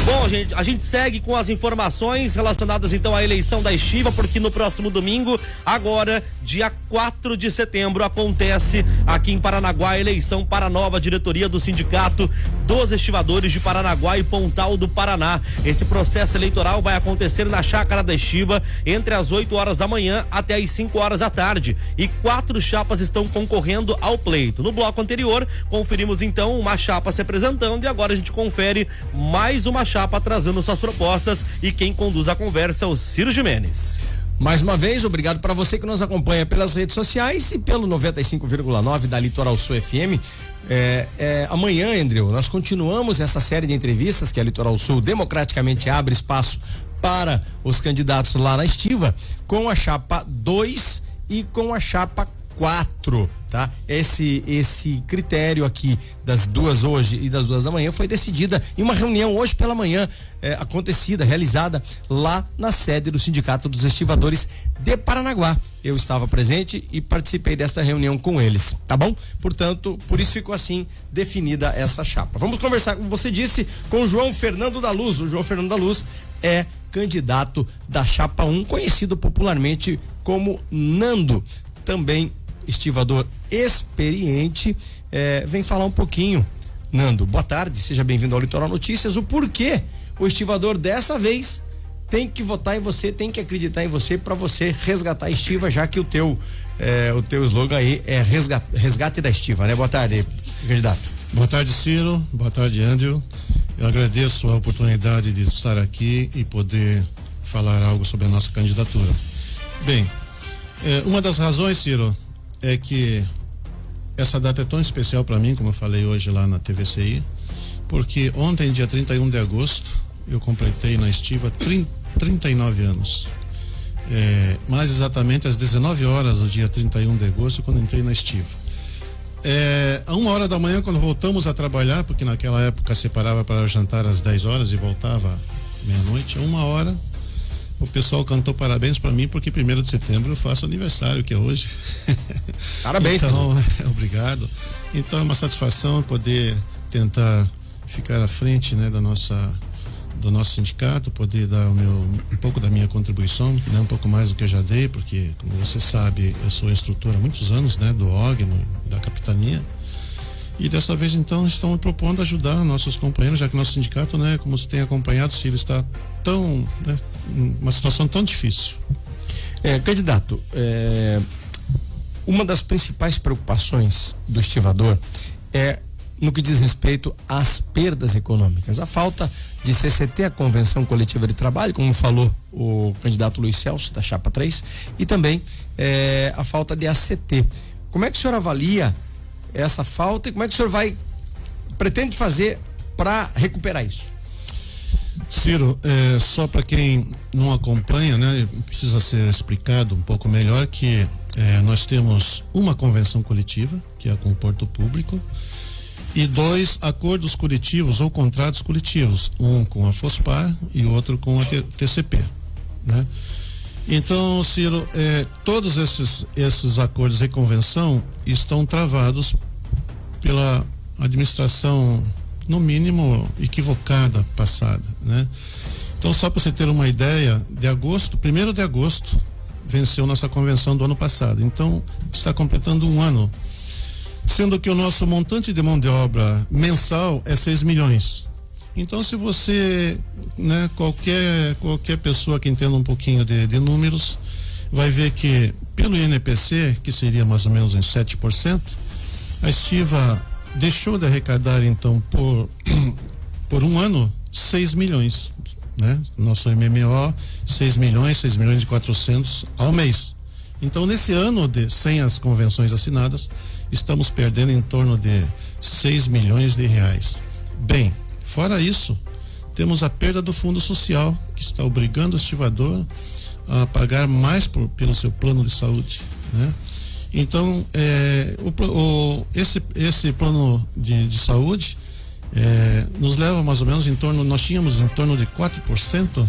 Bom, gente, a gente segue com as informações relacionadas então à eleição da estiva, porque no próximo domingo, agora, dia 4 de setembro, acontece aqui em Paranaguá a eleição para a nova diretoria do Sindicato dos Estivadores de Paranaguá e Pontal do Paraná. Esse processo eleitoral vai acontecer na Chácara da Estiva entre as 8 horas da manhã até as 5 horas da tarde. E 4 chapas estão concorrendo ao pleito. No bloco anterior, conferimos então uma chapa se apresentando e agora a gente confere mais uma chapa trazendo suas propostas, e quem conduz a conversa é o Ciro Gimenez. Mais uma vez, obrigado para você que nos acompanha pelas redes sociais e pelo 95,9 da Litoral Sul FM. Amanhã, Andrew, nós continuamos essa série de entrevistas que a Litoral Sul democraticamente abre espaço para os candidatos lá na estiva, com a chapa 2 e com a chapa 4, tá? Esse critério aqui das 2 hoje e das 2 da manhã foi decidida em uma reunião hoje pela manhã, realizada lá na sede do Sindicato dos Estivadores de Paranaguá. Eu estava presente e participei desta reunião com eles, tá bom? Portanto, por isso ficou assim definida essa chapa. Vamos conversar, como você disse, com o João Fernando da Luz. O João Fernando da Luz é candidato da chapa 1, conhecido popularmente como Nando, também estivador experiente. Vem falar um pouquinho. Nando, boa tarde, seja bem-vindo ao Litoral Notícias. O porquê o estivador dessa vez tem que votar em você, tem que acreditar em você para você resgatar a estiva, já que o teu slogan aí é resgate da estiva, né? Boa tarde, candidato. Boa tarde, Ciro. Boa tarde, Andrew. Eu agradeço a oportunidade de estar aqui e poder falar algo sobre a nossa candidatura. Bem, uma das razões, Ciro, é que essa data é tão especial para mim, como eu falei hoje lá na TVCI, porque ontem, dia 31 de agosto, eu completei na estiva 39 anos. Mais exatamente às 19 horas do dia 31 de agosto, quando entrei na estiva. A 1 hora da manhã, quando voltamos a trabalhar, porque naquela época separava para jantar às 10 horas e voltava meia-noite, a 1 hora, o pessoal cantou parabéns para mim, porque 1º de setembro eu faço aniversário, que é hoje. Parabéns. Então, obrigado. Então é uma satisfação poder tentar ficar à frente, né, do nosso sindicato, poder dar um pouco da minha contribuição, né, um pouco mais do que eu já dei, porque, como você sabe, eu sou instrutor há muitos anos, né, do OG, da capitania. E dessa vez, então, estamos propondo ajudar nossos companheiros, já que nosso sindicato, né, como você tem acompanhado, se ele está uma situação tão difícil. Candidato, uma das principais preocupações do estivador é no que diz respeito às perdas econômicas, a falta de CCT, a Convenção Coletiva de Trabalho, como falou o candidato Luiz Celso, da chapa 3, e também a falta de ACT. Como é que o senhor avalia essa falta e como é que o senhor pretende fazer para recuperar isso? Ciro, só para quem não acompanha, né, precisa ser explicado um pouco melhor que nós temos uma convenção coletiva, que é com o Porto Público, e 2 acordos coletivos ou contratos coletivos, um com a FOSPAR e outro com a TCP, né? Então, Ciro, todos esses acordos e convenção estão travados pela administração, no mínimo, equivocada, passada, né? Então, só para você ter uma ideia, 1º de agosto, venceu nossa convenção do ano passado. Então, está completando 1 ano. Sendo que o nosso montante de mão de obra mensal é 6 milhões. Então, se você, né, qualquer pessoa que entenda um pouquinho de números, vai ver que pelo INPC, que seria mais ou menos em 7%, a estiva deixou de arrecadar, então, por 1 ano, 6 milhões, né? Nosso MMO, 6 milhões e 400 ao mês. Então, nesse ano sem as convenções assinadas, estamos perdendo em torno de 6 milhões de reais. Bem, fora isso, temos a perda do Fundo Social, que está obrigando o estivador a pagar mais pelo seu plano de saúde, né? Então, esse plano de saúde nos leva mais ou menos nós tínhamos em torno de 4%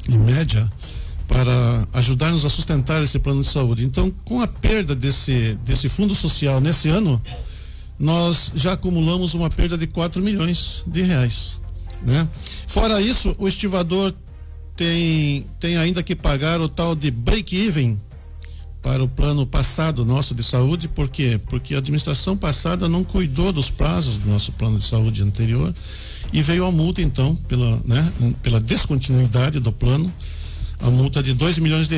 em média para ajudar-nos a sustentar esse plano de saúde. Então, com a perda desse fundo social nesse ano, nós já acumulamos uma perda de 4 milhões de reais, né? Fora isso, o estivador tem ainda que pagar o tal de break-even para o plano passado nosso de saúde. Por quê? Porque a administração passada não cuidou dos prazos do nosso plano de saúde anterior e veio a multa, então, pela descontinuidade do plano, a multa de R$2 milhões,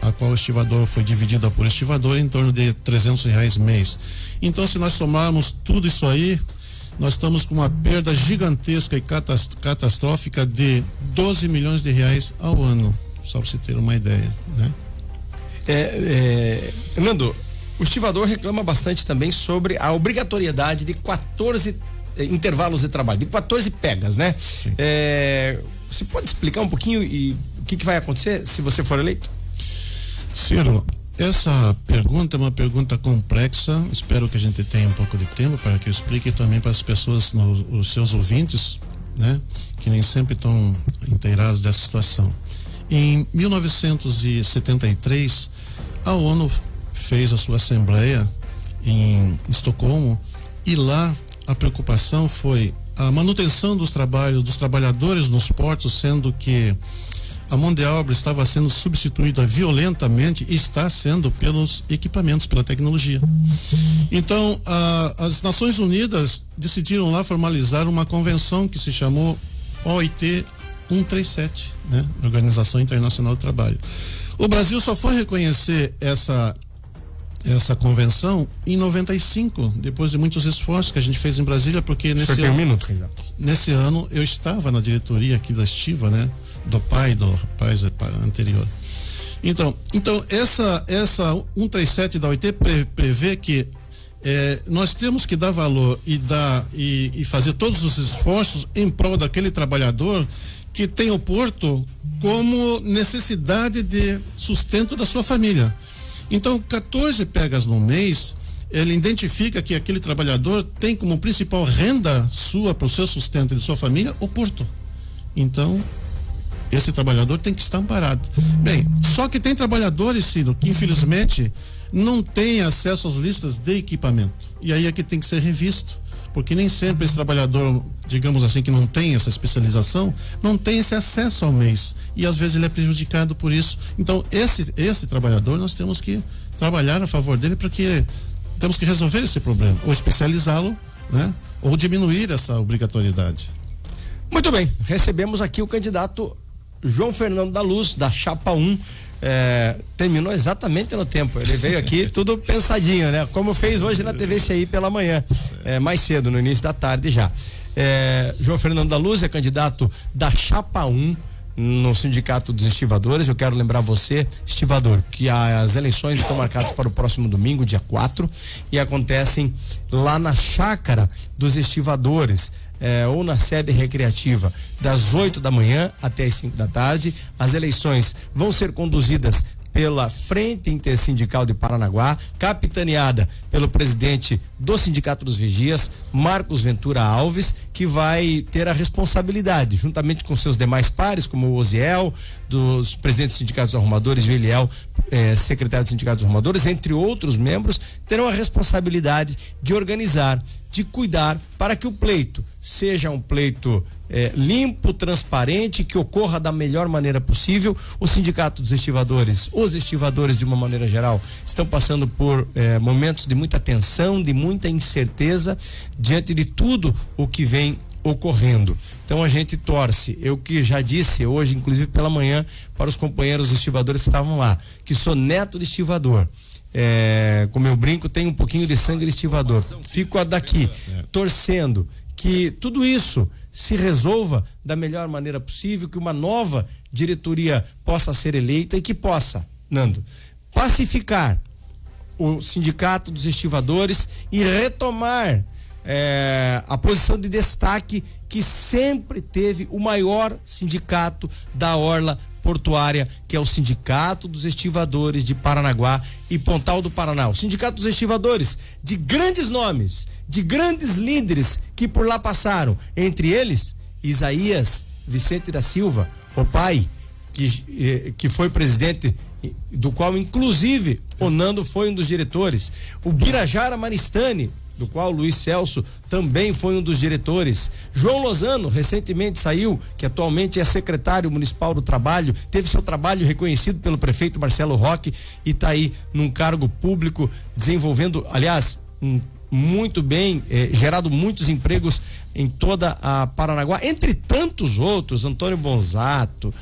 a qual o estivador foi dividida por estivador em torno de R$300 mês. Então, se nós somarmos tudo isso aí, nós estamos com uma perda gigantesca e catastrófica de R$12 milhões ao ano, só para você ter uma ideia, né? Nando, o estivador reclama bastante também sobre a obrigatoriedade de 14 intervalos de trabalho, de 14 pegas, né? Sim. Você pode explicar um pouquinho e o que vai acontecer se você for eleito? Ciro, essa pergunta é uma pergunta complexa. Espero que a gente tenha um pouco de tempo para que eu explique também para as pessoas, os seus ouvintes, né? Que nem sempre estão inteirados dessa situação. Em 1973, a ONU fez a sua assembleia em Estocolmo e lá a preocupação foi a manutenção dos trabalhadores nos portos, sendo que a mão de obra estava sendo substituída violentamente e está sendo pelos equipamentos, pela tecnologia. Então, as Nações Unidas decidiram lá formalizar uma convenção que se chamou OIT 137, né? Organização Internacional do Trabalho. O Brasil só foi reconhecer essa convenção em 95, depois de muitos esforços que a gente fez em Brasília, porque nesse ano eu estava na diretoria aqui da Estiva, né? Do rapaz anterior. Então essa 137 da OIT prevê que nós temos que dar valor e fazer todos os esforços em prol daquele trabalhador que tem o porto como necessidade de sustento da sua família. Então, 14 pegas no mês, ele identifica que aquele trabalhador tem como principal renda sua para o seu sustento e de sua família o porto. Então, esse trabalhador tem que estar amparado. Bem, só que tem trabalhadores, Ciro, que infelizmente não têm acesso às listas de equipamento. E aí é que tem que ser revisto. Porque nem sempre esse trabalhador, digamos assim, que não tem essa especialização, não tem esse acesso ao mês. E às vezes ele é prejudicado por isso. Então, esse trabalhador, nós temos que trabalhar a favor dele, porque temos que resolver esse problema. Ou especializá-lo, né? Ou diminuir essa obrigatoriedade. Muito bem, recebemos aqui o candidato João Fernando da Luz, da Chapa 1. Terminou exatamente no tempo. Ele veio aqui tudo pensadinho, né? Como fez hoje na TVCI pela manhã, mais cedo, no início da tarde já. João Fernando da Luz é candidato da Chapa 1 no Sindicato dos Estivadores. Eu quero lembrar você, estivador, que as eleições estão marcadas para o próximo domingo, dia 4, e acontecem lá na Chácara dos Estivadores. Ou na sede recreativa, das 8 da manhã até as 5 da tarde. As eleições vão ser conduzidas pela Frente Intersindical de Paranaguá, capitaneada pelo presidente do Sindicato dos Vigias, Marcos Ventura Alves, que vai ter a responsabilidade, juntamente com seus demais pares, como o Oziel, dos presidentes dos sindicatos arrumadores, o Eliel, secretário dos sindicatos arrumadores, entre outros membros, terão a responsabilidade de organizar, de cuidar para que o pleito seja um pleito limpo, transparente, que ocorra da melhor maneira possível. O Sindicato dos Estivadores, os estivadores de uma maneira geral, estão passando por momentos de muita tensão, de muita incerteza diante de tudo o que vem ocorrendo. Então a gente torce, eu que já disse hoje, inclusive pela manhã, para os companheiros estivadores que estavam lá, que sou neto de estivador. Como eu brinco, tem um pouquinho de sangue de estivador. Fico daqui torcendo que tudo isso se resolva da melhor maneira possível, que uma nova diretoria possa ser eleita e que possa, Nando, pacificar o Sindicato dos Estivadores e retomar a posição de destaque que sempre teve o maior sindicato da orla portuária, que é o Sindicato dos Estivadores de Paranaguá e Pontal do Paraná. O Sindicato dos Estivadores, de grandes nomes, de grandes líderes que por lá passaram, entre eles Isaías Vicente da Silva, o pai, que foi presidente, do qual inclusive o Nando foi um dos diretores, o Birajara Maristani, do qual Luiz Celso também foi um dos diretores. João Lozano recentemente saiu, que atualmente é secretário municipal do trabalho, teve seu trabalho reconhecido pelo prefeito Marcelo Roque e está aí num cargo público desenvolvendo, aliás, muito bem, gerado muitos empregos em toda a Paranaguá, entre tantos outros, Antônio Bonzato,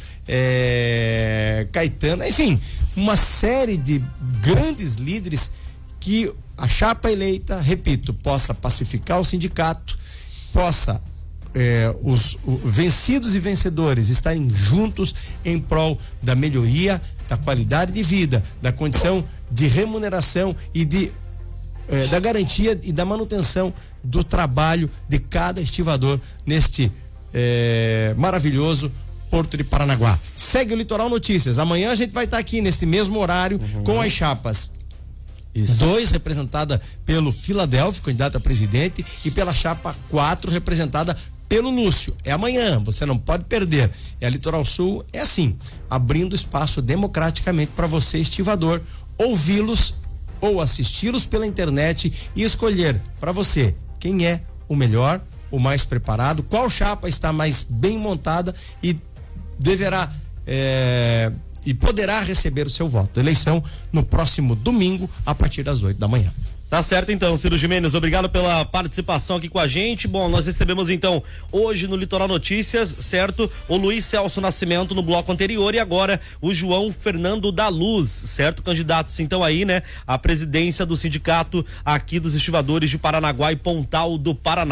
Caetano, enfim, uma série de grandes líderes que a chapa eleita, repito, possa pacificar o sindicato, possa os vencidos e vencedores estarem juntos em prol da melhoria da qualidade de vida, da condição de remuneração e da garantia e da manutenção do trabalho de cada estivador neste maravilhoso Porto de Paranaguá. Segue o Litoral Notícias. Amanhã a gente vai estar aqui nesse mesmo horário com as chapas. Isso. 2 representada pelo Filadélfio, candidato a presidente, e pela chapa 4 representada pelo Lúcio. É amanhã, você não pode perder. A Litoral Sul é assim, abrindo espaço democraticamente para você, estivador, ouvi-los ou assisti-los pela internet e escolher para você quem é o melhor, o mais preparado, qual chapa está mais bem montada e deverá e poderá receber o seu voto. Eleição no próximo domingo, a partir das 8 da manhã. Tá certo então, Ciro Gimenez, obrigado pela participação aqui com a gente. Bom, nós recebemos então hoje no Litoral Notícias, certo? O Luiz Celso Nascimento no bloco anterior e agora o João Fernando da Luz, certo? Candidatos então aí, né? A presidência do sindicato aqui dos estivadores de Paranaguá e Pontal do Paraná.